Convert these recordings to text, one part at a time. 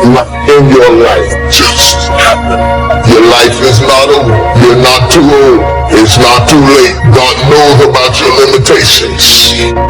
in your life just happened. Your life is not over. You're not too old. It's not too late. God knows about your limitations.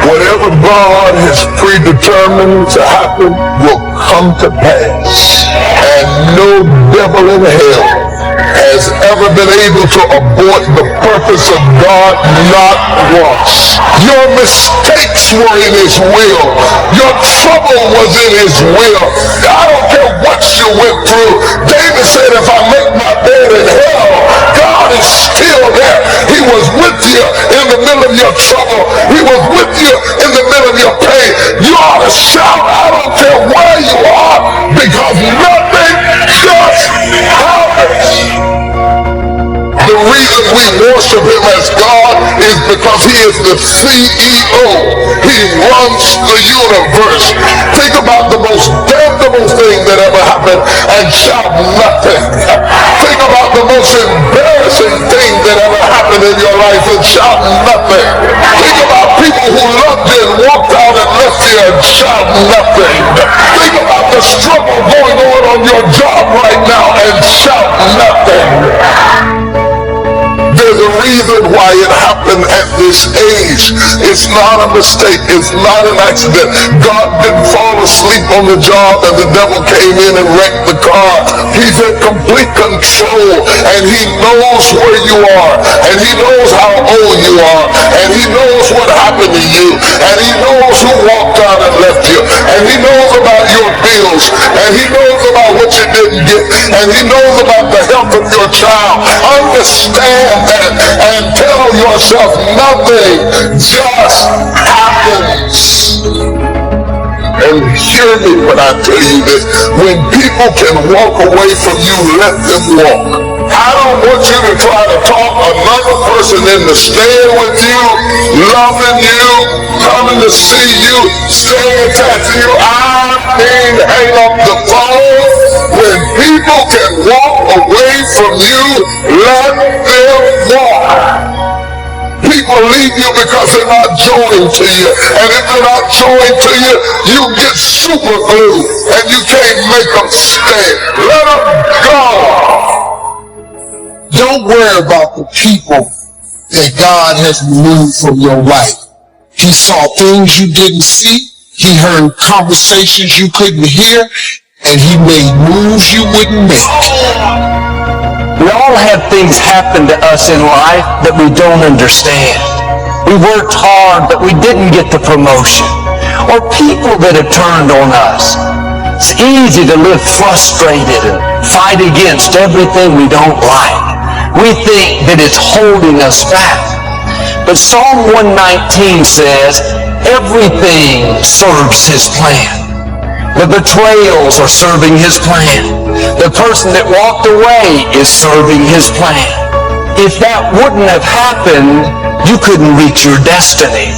Whatever God has predetermined to happen will come to pass. And no devil in hell has ever been able to abort the purpose of God, not once. Your mistakes were in his will. Your trouble was in his will. I don't care what you went through. David said, if I make my bed in hell, God is still there. He was with you in the middle of your trouble. He was with you in the middle of your pain. You ought to shout, I don't care where you are, because nothing just happens. The reason we worship him as God is because he is the CEO. He runs the universe. Think about the most damnable thing that ever happened and shout nothing. Think about the most embarrassing thing that ever happened in your life and shout nothing. Think about people who loved you and walked out and left you and shout nothing. Think about the struggle going on your job right now and shout nothing. There's a reason why it happened at this age. It's not a mistake. It's not an accident. God didn't fall asleep on the job and the devil came in and wrecked the car. He's in complete control, and he knows where you are, and he knows how old you are, and he knows what happened to you, and he knows who walked out and left you, and he knows about your bills, and he knows about what you didn't get, and he knows about the health of your child. Understand that and tell yourself nothing just happens. And hear me when I tell you this. When people can walk away from you, let them walk. I don't want you to try to talk another person into staying with you, loving you, coming to see you, staying attached to you. I mean, hang up the phone. When people can walk away from you, let them walk. People leave you because they're not joined to you. And if they're not joined to you, you get super glue and you can't make them stay. Let them go. Don't worry about the people that God has removed from your life. He saw things you didn't see. He heard conversations you couldn't hear. And he made moves you wouldn't make. We all have things happen to us in life that we don't understand. We worked hard, but we didn't get the promotion. Or people that have turned on us. It's easy to live frustrated and fight against everything we don't like. We think that it's holding us back. But Psalm 119 says, everything serves his plan. The betrayals are serving his plan. The person that walked away is serving his plan. If that wouldn't have happened, you couldn't reach your destiny.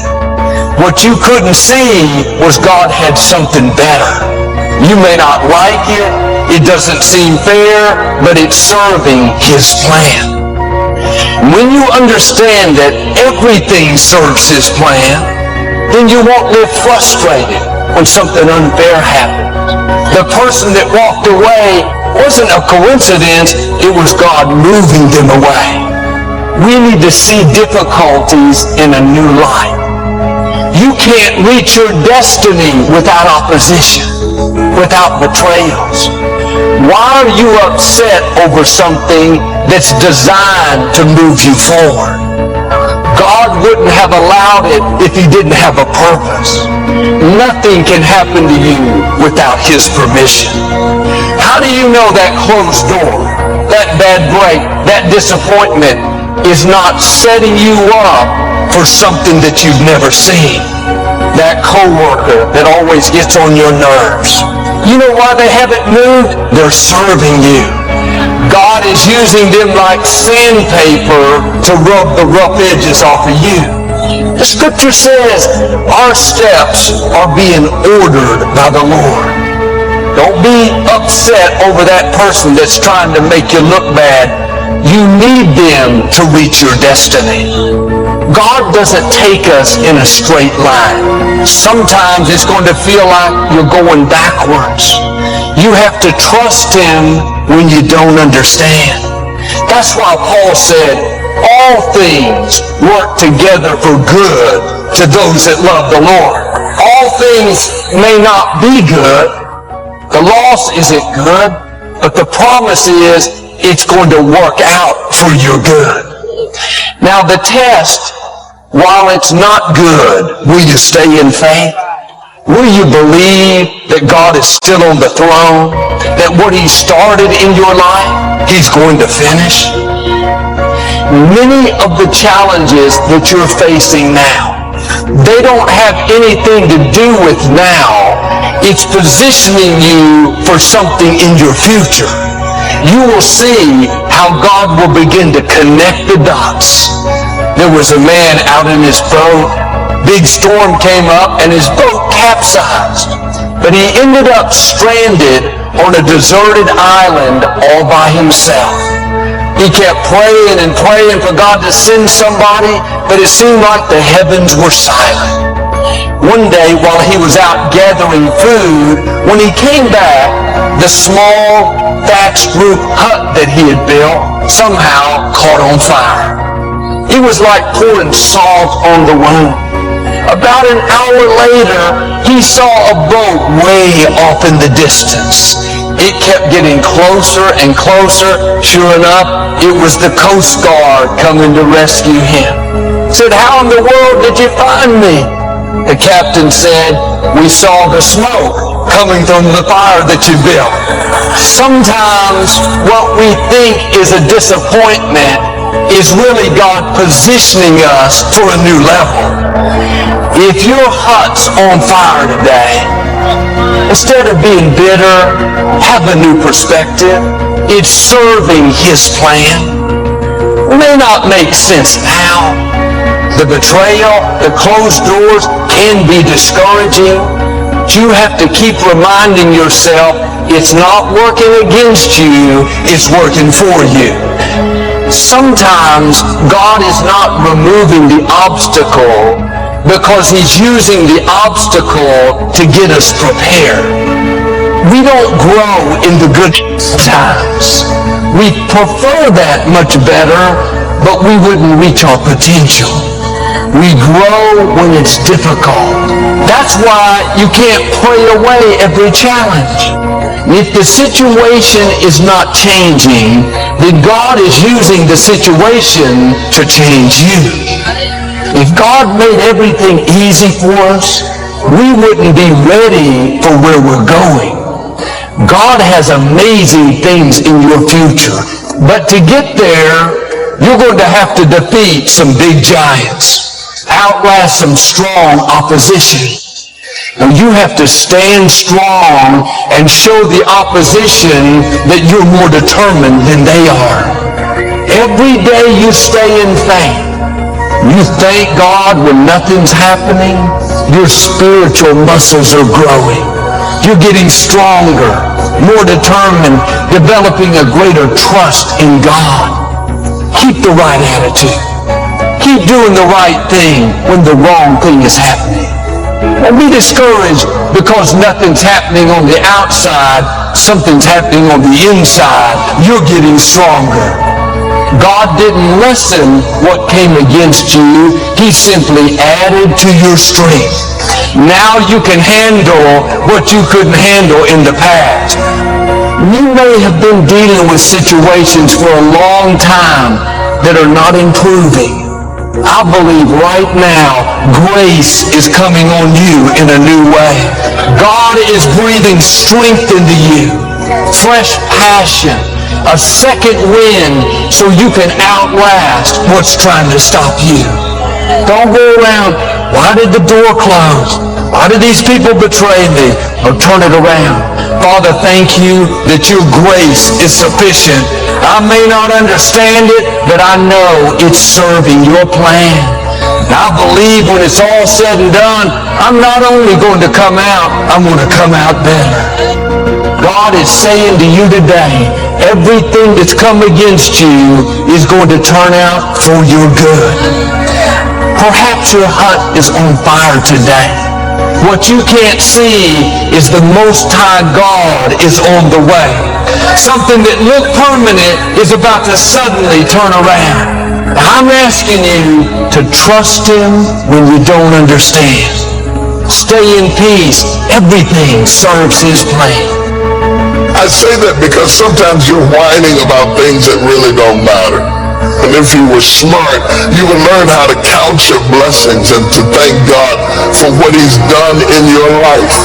What you couldn't see was God had something better. You may not like it, it doesn't seem fair, but it's serving his plan. When you understand that everything serves his plan, then you won't live frustrated when something unfair happens. The person that walked away wasn't a coincidence, it was God moving them away. We need to see difficulties in a new light. You can't reach your destiny without opposition, without betrayals. Why are you upset over something that's designed to move you forward? God wouldn't have allowed it if he didn't have a purpose. Nothing can happen to you without his permission. How do you know that closed door, that bad break, that disappointment is not setting you up for something that you've never seen? That coworker that always gets on your nerves. You know why they haven't moved? They're serving you. God is using them like sandpaper to rub the rough edges off of you. The scripture says our steps are being ordered by the Lord. Don't be upset over that person that's trying to make you look bad. You need them to reach your destiny. God doesn't take us in a straight line. Sometimes it's going to feel like you're going backwards. You have to trust Him when you don't understand. That's why Paul said, all things work together for good to those that love the Lord. All things may not be good. The loss isn't good, but the promise is it's going to work out for your good. Now the test, while it's not good, will you stay in faith? Will you believe that God is still on the throne? That what He started in your life, He's going to finish? Many of the challenges that you're facing now, they don't have anything to do with now. It's positioning you for something in your future. You will see how God will begin to connect the dots. There was a man out in his boat. Big storm came up and his boat capsized. But he ended up stranded on a deserted island all by himself. He kept praying and praying for God to send somebody, but it seemed like the heavens were silent. One day while he was out gathering food, when he came back, the small thatched roof hut that he had built somehow caught on fire. It was like pouring salt on the wound. About an hour later, he saw a boat way off in the distance. It kept getting closer and closer. Sure enough, it was the Coast Guard coming to rescue him. Said, "How in the world did you find me?" The captain said, "We saw the smoke coming from the fire that you built." Sometimes what we think is a disappointment is really God positioning us for a new level. If your hut's on fire today, instead of being bitter, have a new perspective. It's serving His plan. It may not make sense now. The betrayal, the closed doors can be discouraging. But you have to keep reminding yourself it's not working against you, it's working for you. Sometimes God is not removing the obstacle because He's using the obstacle to get us prepared. We don't grow in the good times. We prefer that much better, but we wouldn't reach our potential. We grow when it's difficult. That's why you can't pray away every challenge. If the situation is not changing, then God is using the situation to change you. If God made everything easy for us, we wouldn't be ready for where we're going. God has amazing things in your future. But to get there, you're going to have to defeat some big giants, outlast some strong opposition. And you have to stand strong and show the opposition that you're more determined than they are. Every day you stay in faith. You thank God when nothing's happening. Your spiritual muscles are growing. You're getting stronger, more determined, developing a greater trust in God. Keep the right attitude. Keep doing the right thing when the wrong thing is happening. Don't be discouraged because nothing's happening on the outside. Something's happening on the inside. You're getting stronger. God didn't lessen what came against you. He simply added to your strength. Now you can handle what you couldn't handle in the past. You may have been dealing with situations for a long time that are not improving. I believe right now, grace is coming on you in a new way. God is breathing strength into you, fresh passion, a second wind so you can outlast what's trying to stop you. Don't go around, why did the door close? Why did these people betray me? Or turn it around. Father, thank you that your grace is sufficient. I may not understand it, but I know it's serving your plan. And I believe when it's all said and done, I'm not only going to come out, I'm going to come out better. God is saying to you today, everything that's come against you is going to turn out for your good. Perhaps your hut is on fire today. What you can't see is the Most High God is on the way. Something that looked permanent is about to suddenly turn around. I'm asking you to trust Him when you don't understand. Stay in peace. Everything serves His plan. I say that because sometimes you're whining about things that really don't matter. And if you were smart, you would learn how to count your blessings and to thank God for what He's done in your life.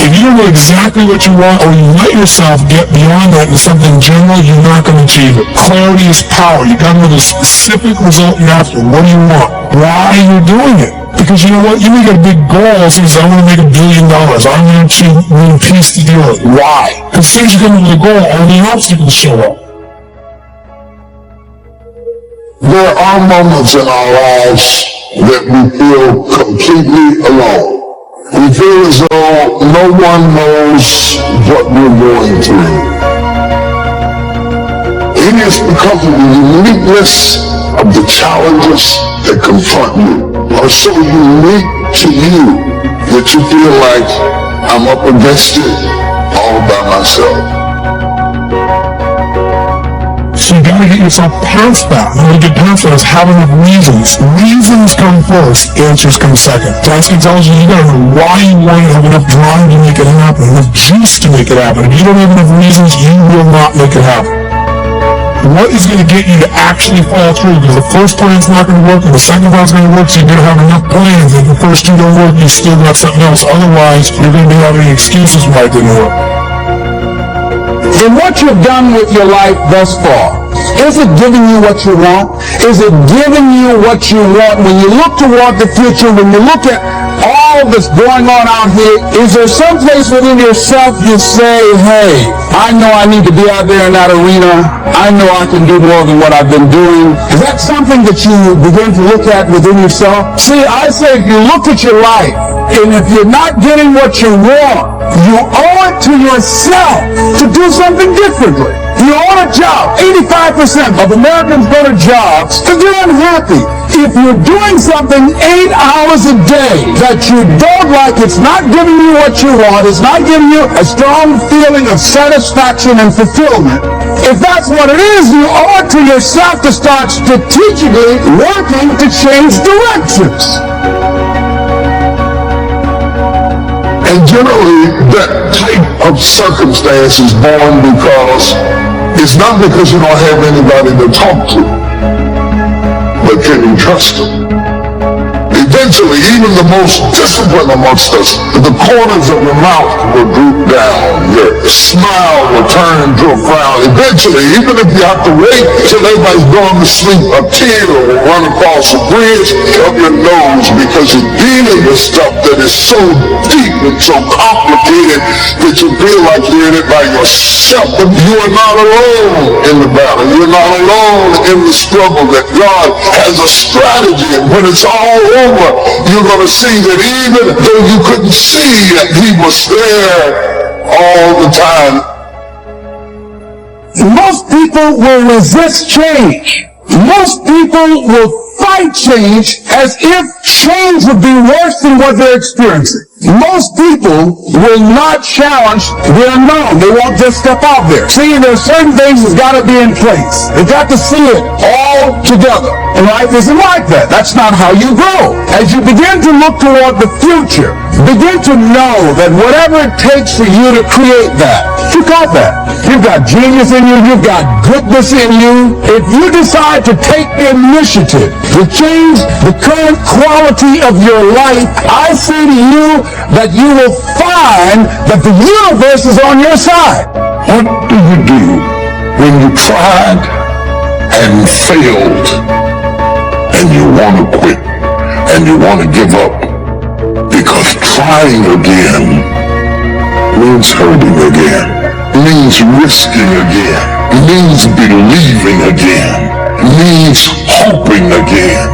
If you don't know exactly what you want, or you let yourself get beyond that into something general, you're not going to achieve it. Clarity is power. You got to know the specific result you're after. What do you want? Why are you doing it? Because you know what? You may get a big goal and say, I want to make $1 billion. I want to bring peace to the earth. Why? Because as soon as you come to the goal, all the obstacles show up. There are moments in our lives that we feel completely alone. We feel as though no one knows what we're going through. It is because of the uniqueness of the challenges that confront you are so unique to you that you feel like I'm up against it all by myself. So you gotta get yourself past that. And how to get past that is have enough reasons. Reasons come first, answers come second. That's intelligence. You gotta know why you want it, have enough drive to make it happen, enough juice to make it happen. If you don't have enough reasons, you will not make it happen. What is going to get you to actually follow through? Because the first plan's not going to work, and the second plan's going to work, so you're going to have enough plans. If the first two don't work, you still got something else. Otherwise, you're going to be having excuses why it didn't work. In what you've done with your life thus far, is it giving you what you want? Is it giving you what you want? When you look toward the future, when you look at all that's going on out here, is there some place within yourself you say, hey, I know I need to be out there in that arena. I know I can do more than what I've been doing. Is that something that you begin to look at within yourself? See, I say if you look at your life, and if you're not getting what you want, you owe it to yourself to do something differently. You own a job. 85% of Americans go to jobs because they're unhappy. If you're doing something 8 hours a day that you don't like, it's not giving you what you want, it's not giving you a strong feeling of satisfaction and fulfillment. If that's what it is, you owe it to yourself to start strategically working to change directions. And generally, that type of circumstance is born because it's not because you don't have anybody to talk to, but can you trust them? Eventually, even the most disciplined amongst us, the corners of your mouth will droop down, your smile will turn into a frown. Eventually, even if you have to wait till everybody's gone to sleep, a tear will run across the bridge of your nose because you're dealing with stuff that is so deep and so complicated that you feel like you're in it by yourself. But you are not alone in the battle. You're not alone in the struggle, that God has a strategy, and when it's all over, you're going to see that even though you couldn't see, He was there all the time. Most people will resist change. Most people will fight change as if change would be worse than what they're experiencing. Most people will not challenge the unknown. They won't just step out there. See, there's certain things that's got to be in place. They got to see it all together. And life isn't like that. That's not how you grow. As you begin to look toward the future, begin to know that whatever it takes for you to create that, you got that. You've got genius in you. You've got goodness in you. If you decide to take the initiative to change the current quality of your life, I say to you that you will find that the universe is on your side. What do you do when you tried and failed and you want to quit and you want to give up? Because trying again means hurting again, means risking again, means believing again, means hoping again.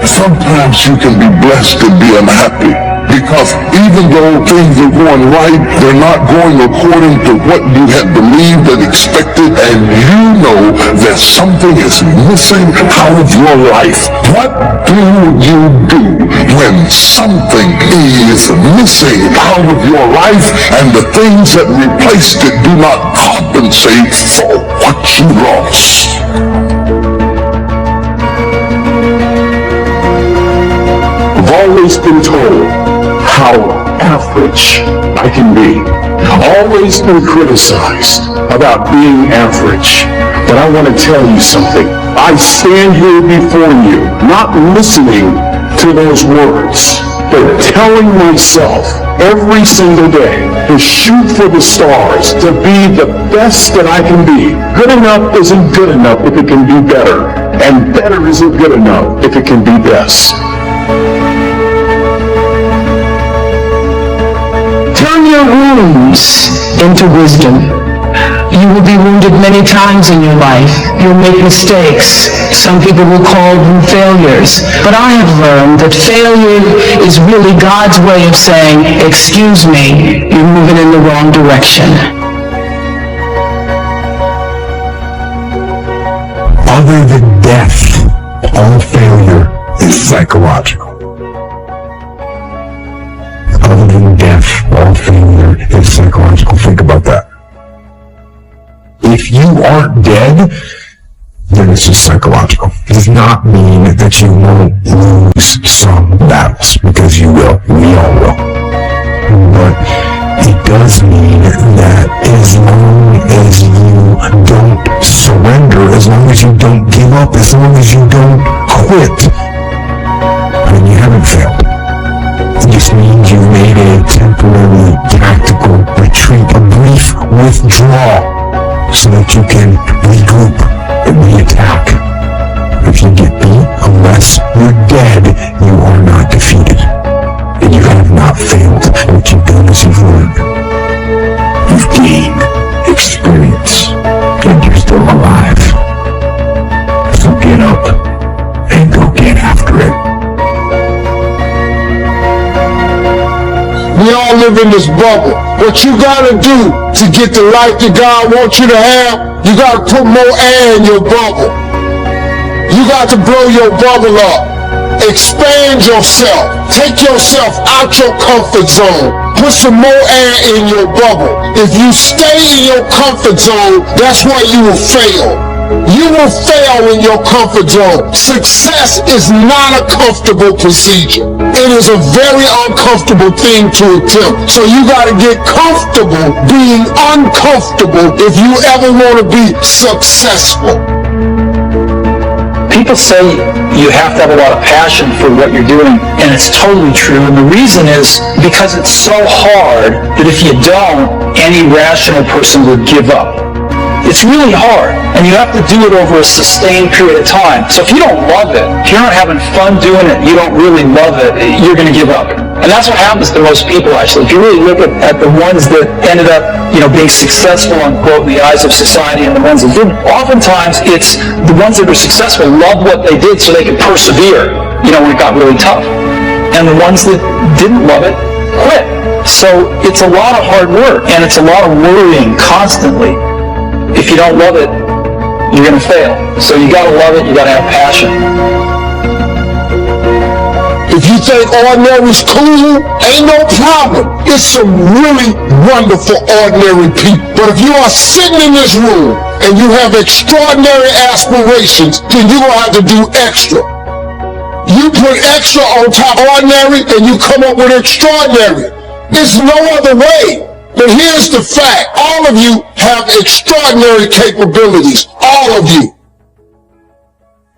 Sometimes you can be blessed and be unhappy because even even though things are going right, they're not going according to what you had believed and expected, and you know that something is missing out of your life. What do you do when something is missing out of your life and the things that replaced it do not compensate for what you lost? I've always been told how average I can be. Always been criticized about being average. But I want to tell you something. I stand here before you, not listening to those words, but telling myself every single day to shoot for the stars, to be the best that I can be. Good enough isn't good enough if it can be better, and better isn't good enough if it can be best. Turn your wounds into wisdom. You will be wounded many times in your life. You'll make mistakes. Some people will call them failures. But I have learned that failure is really God's way of saying, excuse me, you're moving in the wrong direction. Other than death, all failure is psychological. Other than death, all failure is psychological. Think about that. If you aren't dead, then it's just psychological. It does not mean that you won't lose some battles, because you will. We all will. But it does mean that as long as you don't surrender, as long as you don't give up, as long as you don't quit, then you haven't failed. It just means you've made a temporary tactical retreat, a brief withdrawal, so that you can regroup and re-attack. If you get beat, unless you're dead, you are not defeated. And you have not failed. What you've done is you've learned. You've gained experience. And you're still alive. So get up and go get after it. We all live in this bubble. What you gotta do to get the life that God wants you to have, you gotta put more air in your bubble. You got to blow your bubble up. Expand yourself. Take yourself out your comfort zone. Put some more air in your bubble. If you stay in your comfort zone, that's where you will fail. You will fail in your comfort zone. Success is not a comfortable procedure. It is a very uncomfortable thing to attempt. So you got to get comfortable being uncomfortable if you ever want to be successful. People say you have to have a lot of passion for what you're doing, and it's totally true. And the reason is because it's so hard that if you don't, any rational person would give up. It's really hard, and you have to do it over a sustained period of time. So if you don't love it, if you're not having fun doing it, you don't really love it, you're going to give up. And that's what happens to most people, actually. If you really look at the ones that ended up, being successful, unquote, in the eyes of society, and the ones that didn't, oftentimes it's the ones that were successful loved what they did so they could persevere, when it got really tough. And the ones that didn't love it quit. So it's a lot of hard work, and it's a lot of worrying constantly. If you don't love it, you're going to fail. So you got to love it, you got to have passion. If you think ordinary's cool, ain't no problem. It's some really wonderful ordinary people. But if you are sitting in this room and you have extraordinary aspirations, then you're going to have to do extra. You put extra on top of ordinary and you come up with extraordinary. It's no other way. But here's the fact. All of you have extraordinary capabilities. All of you.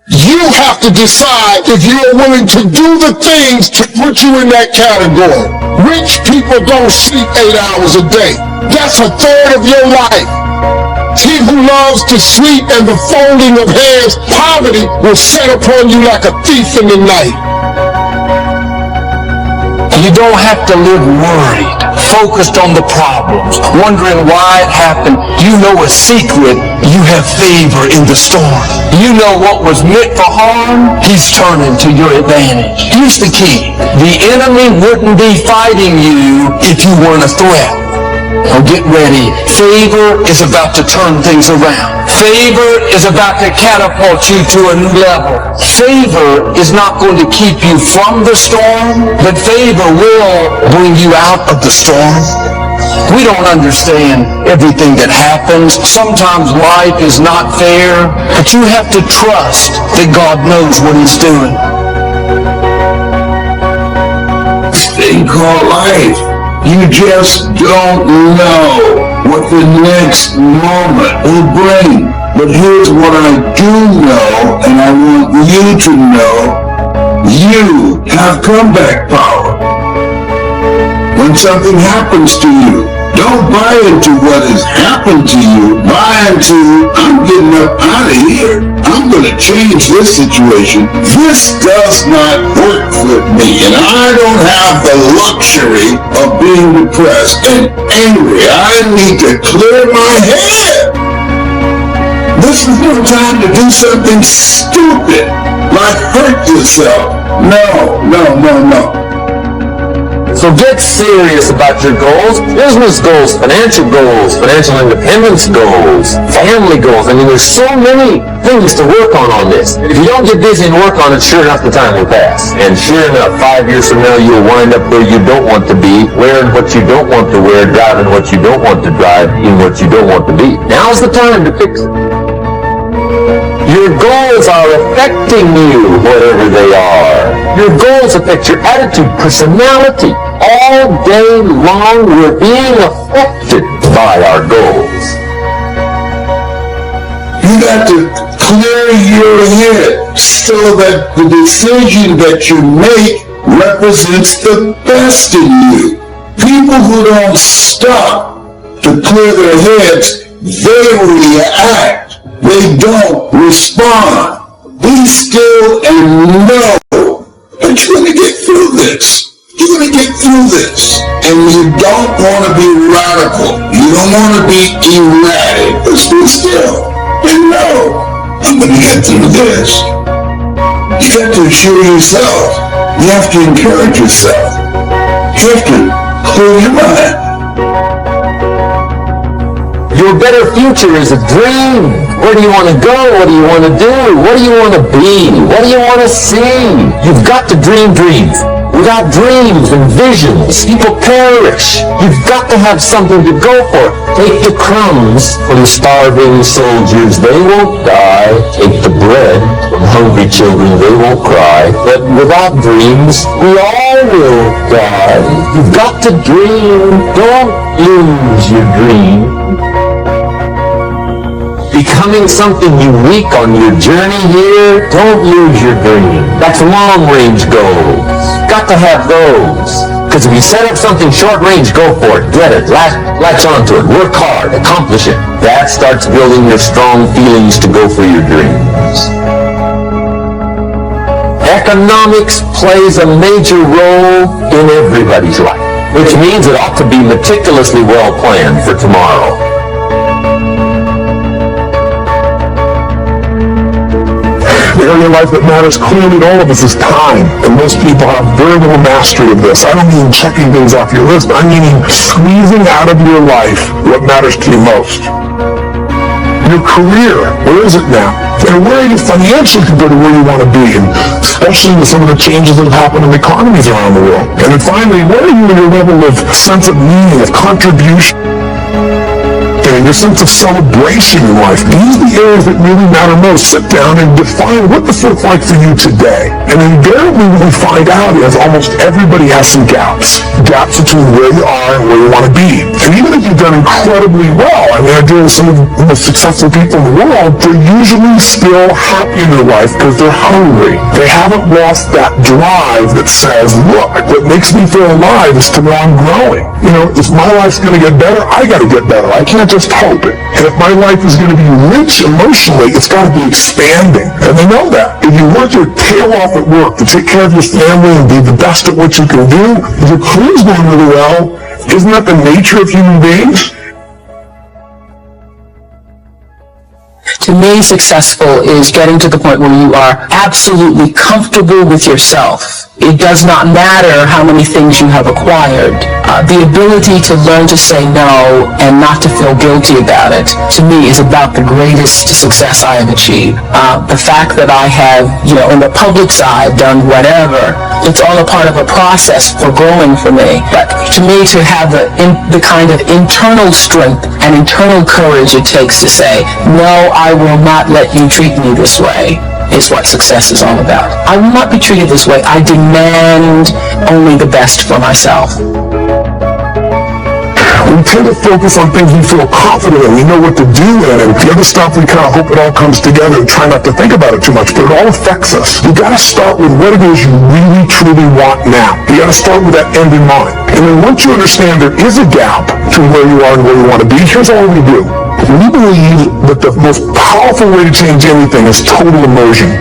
You have to decide if you're willing to do the things to put you in that category. Rich people don't sleep 8 hours a day. That's a third of your life. He who loves to sleep and the folding of hands, poverty will set upon you like a thief in the night. You don't have to live worried, focused on the problems, wondering why it happened. You know a secret. You have favor in the storm. You know what was meant for harm, he's turning to your advantage. Here's the key. The enemy wouldn't be fighting you if you weren't a threat. Now get ready. Favor is about to turn things around. Favor is about to catapult you to a new level. Favor is not going to keep you from the storm, but favor will bring you out of the storm. We don't understand everything that happens. Sometimes life is not fair, but you have to trust that God knows what he's doing. This thing called life. You just don't know what the next moment will bring. But here's what I do know, and I want you to know. You have comeback power. When something happens to you, don't buy into what has happened to you. Buy into, I'm getting up out of here. I'm going to change this situation. This does not work with me, and I don't have the luxury of being depressed and angry. I need to clear my head. This is no time to do something stupid, like hurt yourself. No. So get serious about your goals, business goals, financial independence goals, family goals. I mean, there's so many things to work on this. If you don't get busy and work on it, sure enough, the time will pass. And sure enough, 5 years from now, you'll wind up where you don't want to be, wearing what you don't want to wear, driving what you don't want to drive, eating what you don't want to be. Now's the time to fix it. Your goals are affecting you, whatever they are. Your goals affect your attitude, personality. All day long, we're being affected by our goals. You got to clear your head so that the decision that you make represents the best in you. People who don't stop to clear their heads, they react. They don't respond. Be still and know that you're going to get through this. You're going to get through this. And you don't want to be radical. You don't want to be erratic. But be still and know I'm going to get through this. You have to assure yourself. You have to encourage yourself. You have to clear your mind. Your better future is a dream. Where do you want to go? What do you want to do? What do you want to be? What do you want to see? You've got to dream dreams. Without dreams and visions, people perish. You've got to have something to go for. Take the crumbs from starving soldiers, they won't die. Take the bread from hungry children, they won't cry. But without dreams, we all will die. You've got to dream. Don't lose your dream. Becoming something unique on your journey here, don't lose your dream. That's long-range goals. Got to have those. Because if you set up something short-range, go for it. Get it. Latch onto it. Work hard. Accomplish it. That starts building your strong feelings to go for your dreams. Economics plays a major role in everybody's life, which means it ought to be meticulously well planned for tomorrow. The area of life that matters clearly to all of us is time. And most people have very little mastery of this. I don't mean checking things off your list. I mean squeezing out of your life what matters to you most. Your career, where is it now? And where are you financially compared to where you want to be? And especially with some of the changes that have happened in the economies around the world. And then finally, where are you in your level of sense of meaning, of contribution? And your sense of celebration in life. These are the areas that really matter most. Sit down and define what this looks like for you today. And invariably what we find out is almost everybody has some gaps. Gaps between where you are and where you want to be. And even if you've done incredibly well, I mean, I deal with some of the most successful people in the world, they're usually still happy in their life because they're hungry. They haven't lost that drive that says, look, what makes me feel alive is to know I'm growing. You know, if my life's going to get better, I got to get better. I can't just just hope it. And if my life is going to be rich emotionally, it's got to be expanding. And they know that. If you work your tail off at work to take care of your family and be the best at what you can do, your career's going really well. Isn't that the nature of human beings? To me, successful is getting to the point where you are absolutely comfortable with yourself. It does not matter how many things you have acquired. The ability to learn to say no and not to feel guilty about it, to me, is about the greatest success I have achieved. The fact that I have, in the public side, done whatever, it's all a part of a process for growing for me. But to me, to have the kind of internal strength and internal courage it takes to say, no, I will not let you treat me this way, is what success is all about. I will not be treated this way. I demand only the best for myself. We tend to focus on things we feel confident in, we know what to do in, and the other stuff we kind of hope it all comes together and try not to think about it too much, but it all affects us. You got to start with what it is you really, truly want now. You got to start with that end in mind. And then once you understand there is a gap between where you are and where you want to be, here's all we do. We believe that the most powerful way to change anything is total immersion.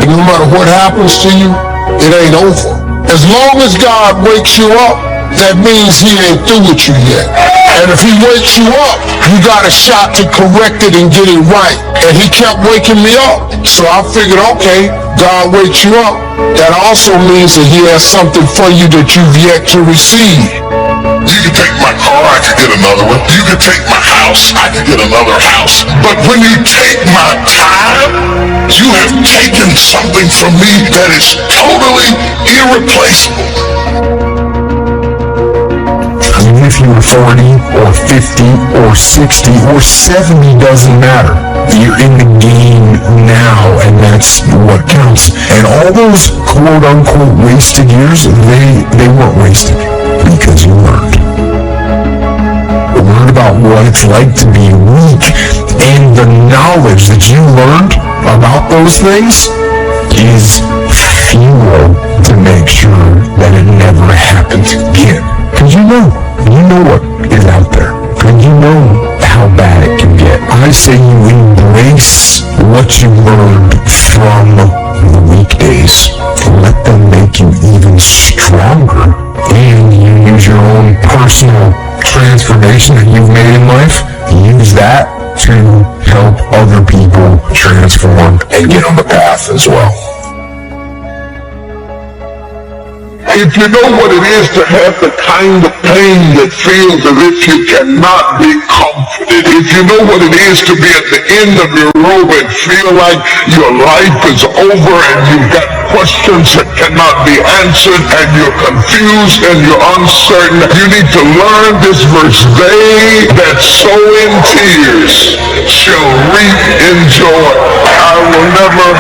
And no matter what happens to you, it ain't over. As long as God wakes you up, that means he ain't through with you yet. And if he wakes you up, you got a shot to correct it and get it right. And he kept waking me up. So I figured, okay, God wakes you up. That also means that he has something for you that you've yet to receive. You can take my car, I can get another one. You can take my house, I can get another house. But when you take my time, you have taken something from me that is totally irreplaceable. If you were 40 or 50 or 60 or 70, doesn't matter. You're in the game now, and that's what counts. And all those quote-unquote wasted years, they weren't wasted because you learned. Learn about what it's like to be weak, and the knowledge that you learned about those things is fuel to make sure that it never happens again. Because you know what is out there. And you know how bad it can get. I say you embrace what you learned from the weekdays. Let them make you even stronger. And you use your own personal transformation that you've made in life. Use that to help other people transform and get on the path as well. If you know what it is to have the kind of pain that feels as if you cannot be comforted, if you know what it is to be at the end of your rope and feel like your life is over and you've got questions that cannot be answered and you're confused and you're uncertain, you need to learn this verse. They that sow in tears shall reap in joy. I will never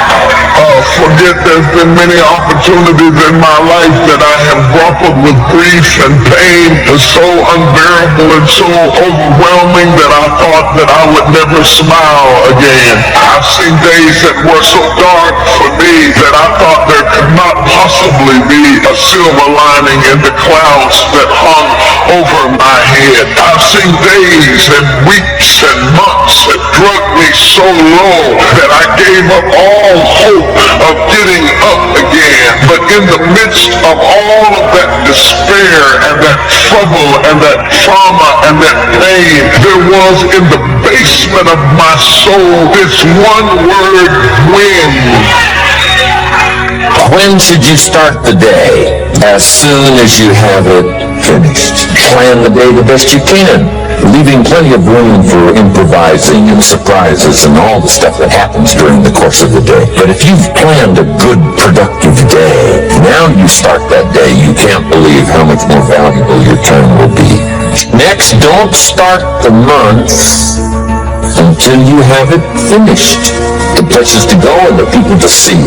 forget there's been many opportunities in my life that I have grappled with grief and pain so unbearable and so overwhelming that I thought that I would never smile again. I've seen days that were so dark for me that I thought there could not possibly be a silver lining in the clouds that hung over my head. I've seen days and weeks and months that drugged me so low that I gave up all hope of getting up again. But in the midst of all of that despair and that trouble and that trauma and that pain, there was in the basement of my soul this one word, win. When should you start the day? As soon as you have it finished. Plan the day the best you can, leaving plenty of room for improvising and surprises and all the stuff that happens during the course of the day. But if you've planned a good, productive day, now you start that day, you can't believe how much more valuable your time will be. Next, don't start the month until you have it finished. The places to go and the people to see.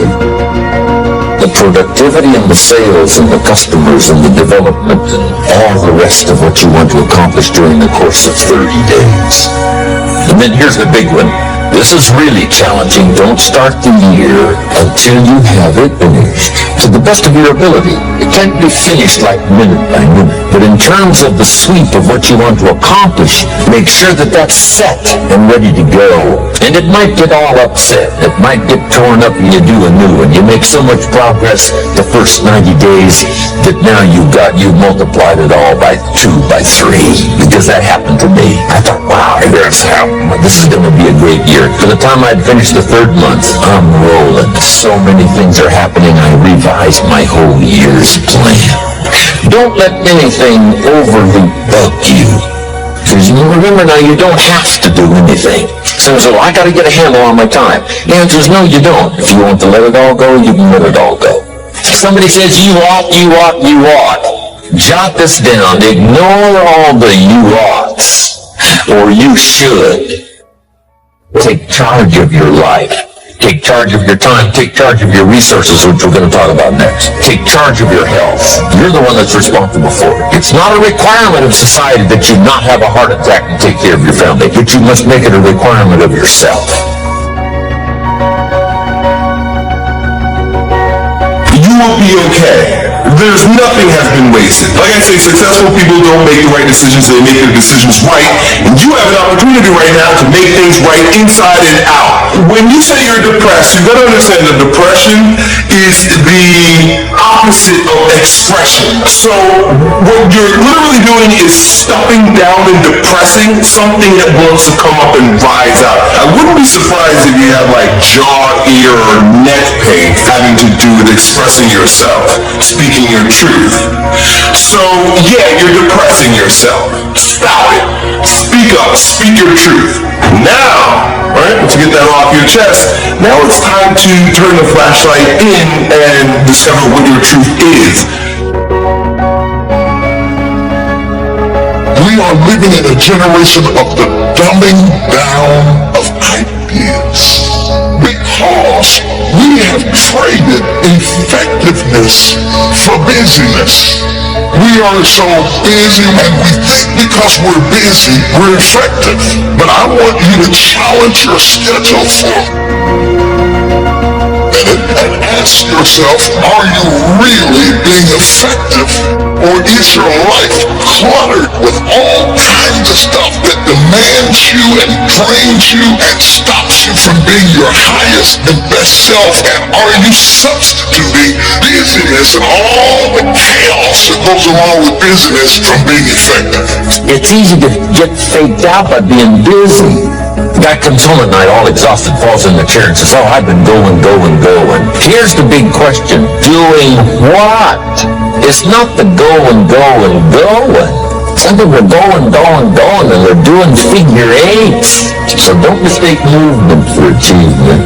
The productivity and the sales and the customers and the development and all the rest of what you want to accomplish during the course of 30 days. And then here's the big one. This is really challenging. Don't start the year until you have it finished. to the best of your ability. It can't be finished like minute by minute. But in terms of the sweep of what you want to accomplish, make sure that that's set and ready to go. And it might get all upset. It might get torn up and you do a new one. You make so much progress the first 90 days that now you've multiplied it all by 2, by 3. Because that happened to me. I thought, wow, this is going to be a great year. By the time I'd finished the 3rd month, I'm rolling. So many things are happening. I revised my whole year's plan. Don't let anything overly bug you. Because remember now, you don't have to do anything. So I got to get a handle on my time. The answer is no, you don't. If you want to let it all go, you can let it all go. Somebody says you ought. Jot this down. Ignore all the you oughts or you should. Take charge of your life. Take charge of your time. Take charge of your resources, which we're going to talk about next. Take charge of your health. You're the one that's responsible for it. It's not a requirement of society that you not have a heart attack and take care of your family, but you must make it a requirement of yourself. You will be okay. There's nothing has been wasted. Like I say, successful people don't make the right decisions, they make their decisions right. And you have an opportunity right now to make things right inside and out. When you say you're depressed, you gotta understand that depression is the opposite of expression. So what you're literally doing is stuffing down and depressing something that wants to come up and rise out. I wouldn't be surprised if you have like jaw, ear, or neck pain having to do with expressing yourself, speaking your truth. So yeah, you're depressing yourself. Stop it. Speak up. Speak your truth. Now, right, once you get that off your chest, now it's time to turn the flashlight in and discover what your truth is. We are living in a generation of the dumbing down of ideas. Because we have traded effectiveness for busyness. We are so busy and we think because we're busy, we're effective. But I want you to challenge your schedule and ask yourself, are you really being effective? Or is your life cluttered with all kinds of stuff that demands you and drains you and stops you from being your highest and best self? And are you substituting busyness and all the chaos that goes along with busyness from being effective? It's easy to get faked out by being busy. The guy comes home at night all exhausted, falls in the chair and says, oh, I've been going. Here's the big question. Doing what? It's not the going. Some people are going, and they're doing figure eights. So don't mistake movement for achievement.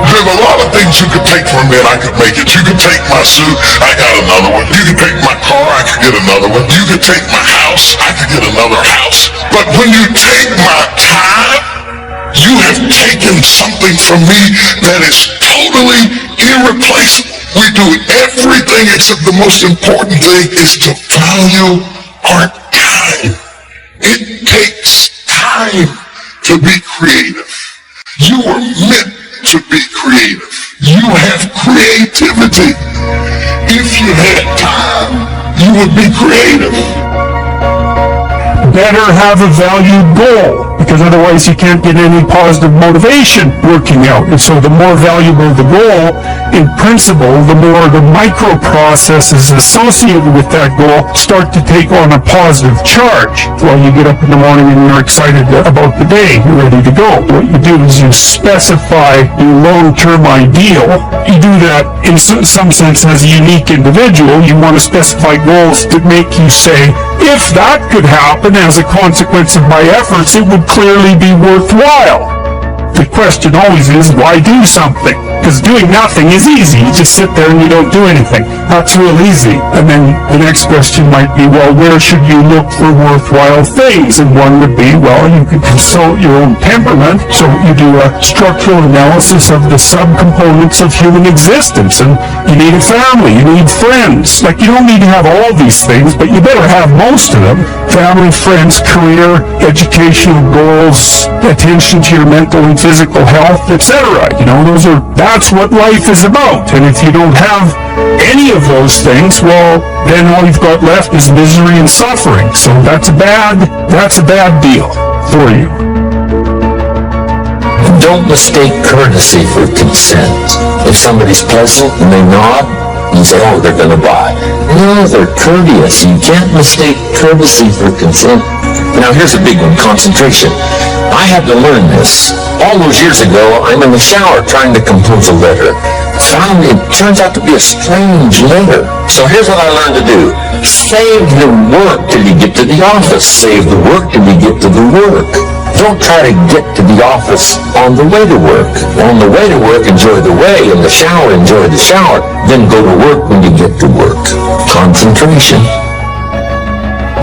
There's a lot of things you could take from me and I could make it. You could take my suit, I got another one. You could take my car, I could get another one. You could take my house, I could get another house. But when you take my time, you have taken something from me that is totally irreplaceable. We do everything except the most important thing is to value our time. It takes time to be creative. You were meant to be creative. You have creativity. If you had time, you would be creative. Better have a valued goal, because otherwise you can't get any positive motivation working out. And so the more valuable the goal, in principle, the more the micro processes associated with that goal start to take on a positive charge. Well, you get up in the morning and you're excited about the day, you're ready to go. What you do is you specify your long-term ideal. You do that in some sense as a unique individual. You want to specify goals that make you say, if that could happen as a consequence of my efforts, it would clearly be worthwhile. The question always is, why do something? Because doing nothing is easy. You just sit there and you don't do anything. That's real easy. And then the next question might be, well, where should you look for worthwhile things? And one would be, well, you could consult your own temperament. So you do a structural analysis of the subcomponents of human existence. And you need a family. You need friends. Like, you don't need to have all these things, but you better have most of them. Family, friends, career, educational goals, attention to your mental and physical health, etc. That's what life is about. And if you don't have any of those things, well, then all you've got left is misery and suffering. So that's a bad deal for you. Don't mistake courtesy for consent. If somebody's pleasant and they nod, you say, oh, they're going to buy. No, they're courteous. You can't mistake courtesy for consent. Now, here's a big one, concentration. I had to learn this. All those years ago, I'm in the shower trying to compose a letter. Found it turns out to be a strange letter. So here's what I learned to do. Save the work till you get to the office. Save the work till you get to the work. Don't try to get to the office on the way to work. On the way to work, enjoy the way. In the shower, enjoy the shower. Then go to work when you get to work. Concentration.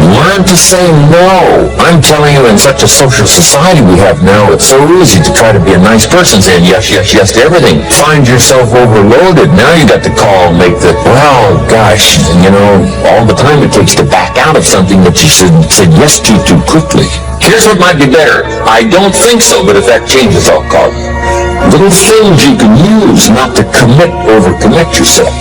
Learn to say no. I'm telling you, in such a social society we have now, it's so easy to try to be a nice person, saying yes, yes, yes to everything. Find yourself overloaded. Now you got to call and make the, well, gosh, all the time it takes to back out of something that you said yes to too quickly. Here's what might be better. I don't think so, but if that changes, I'll call you. Little things you can use not to overcommit yourself.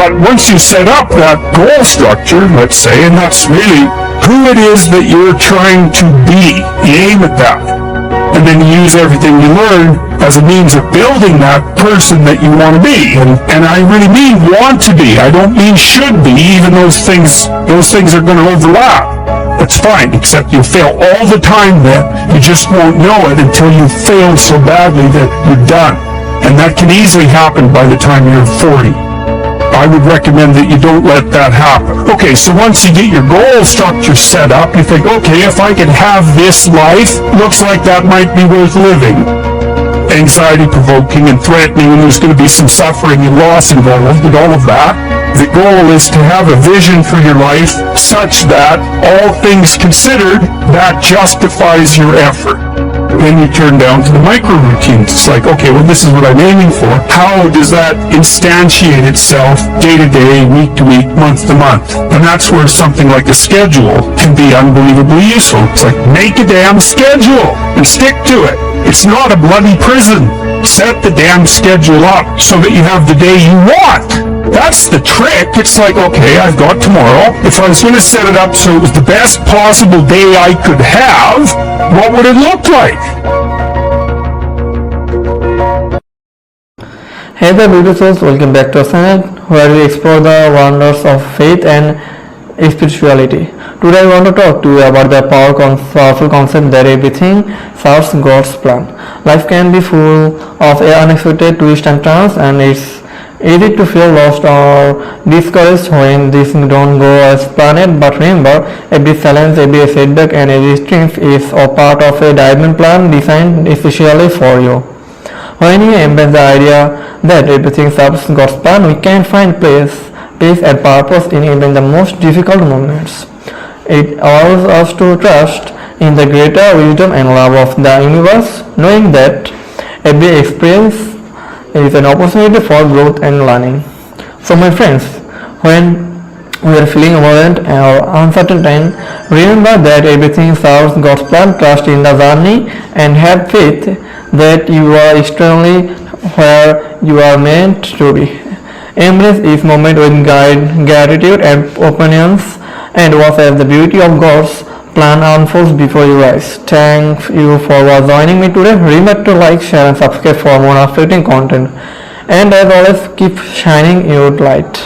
But once you set up that goal structure, let's say, and that's really who it is that you're trying to be, you aim at that. And then you use everything you learn as a means of building that person that you want to be. And I really mean want to be. I don't mean should be, even those things are going to overlap. That's fine, except you fail all the time then. You just won't know it until you fail so badly that you're done. And that can easily happen by the time you're 40. I would recommend that you don't let that happen. Okay, so once you get your goal structure set up, you think, okay, if I could have this life, looks like that might be worth living. Anxiety-provoking and threatening, and there's going to be some suffering and loss involved with all of that. The goal is to have a vision for your life such that, all things considered, that justifies your effort. Then you turn down to the micro routines. It's like, okay, well, this is what I'm aiming for. How does that instantiate itself day to day, week to week, month to month? And that's where something like a schedule can be unbelievably useful. It's like, make a damn schedule and stick to it. It's not a bloody prison. Set the damn schedule up so that you have the day you want. That's the trick. It's like, okay, I've got tomorrow. If I was going to set it up so it was the best possible day I could have, what would it look like? Hey there, beautiful souls, welcome back to our channel where we explore the wonders of faith and spirituality. Today I want to talk to you about the powerful concept that everything serves God's plan. Life can be full of unexpected twists and turns, and it's easy to feel lost or discouraged when things don't go as planned. But remember, every challenge, every setback and every strength is a part of a divine plan designed especially for you. When you embrace the idea that everything serves God's plan, we can find peace and purpose in even the most difficult moments. It allows us to trust in the greater wisdom and love of the universe, knowing that every experience is an opportunity for growth and learning. So my friends, when we are feeling overwhelmed or uncertain, remember that everything serves God's plan. Trust in the journey and have faith that you are externally where you are meant to be. Embrace each moment with gratitude and opinions, and watch as the beauty of God's plan unfolds before your eyes. Thank you for joining me today. Remember to like, share and subscribe for more uplifting content. And as always, keep shining your light.